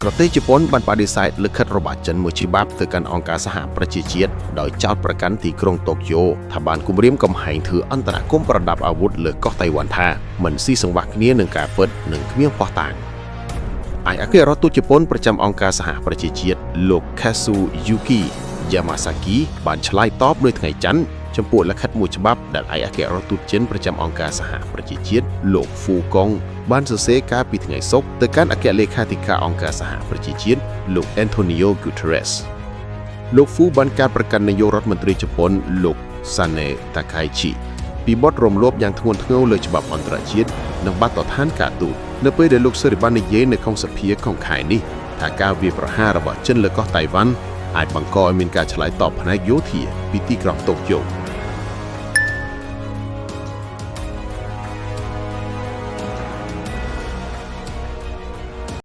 ប្រទេសជប៉ុនបានបដិសេធលិខិតរបស់ចិនមួយច្បាប់ទៅកាន់អង្គការសហប្រជាជាតិដោយចោទប្រកាន់ទីក្រុងតូក្យូថាបានគំរាមកំហែងធ្វើអន្តរាគមន៍ប្រដាប់អាវុធលើកោះតៃវ៉ាន់ថាមិនស៊ីសង្វាក់គ្នានឹងការពិតនិងគ្មានភស្តុតាងឯកអគ្គរដ្ឋទូតជប៉ុនប្រចាំអង្គការសហប្រជាជាតិលោក Kazuyuki Yamazaki បានឆ្លើយតបនៅថ្ងៃច័ន្ទចំពោះលិខិតមួយច្បាប់ដែលឯកអគ្គរដ្ឋទូតចិនប្រចាំអង្គការសហប្រជាជាតិលោក Fu Gong បានសរសេរកាលពីថ្ងៃសុក្រទៅកាន់អគ្គលេខាធិការអង្គការសហប្រជាជាតិលោក Antonio Guterres លោក Fu បានការប្រកាន់នាយករដ្ឋមន្ត្រីជប៉ុនលោក Sane Takaichi ពីបទរំលោភយ៉ាងធ្ងន់ធ្ងរលើច្បាប់អន្តរជាតិនិងបទដ្ឋានការទូតនៅពេលដែលលោកស៊ូរីបាននិយាយនៅក្នុងសភាក្នុងខែនេះថាការវាយប្រហាររបស់ចិនលើកោះតៃវ៉ាន់អាចបង្កឲ្យមានការឆ្លើយតបផ្នែកយោធាពីទីក្រុងតូក្យូ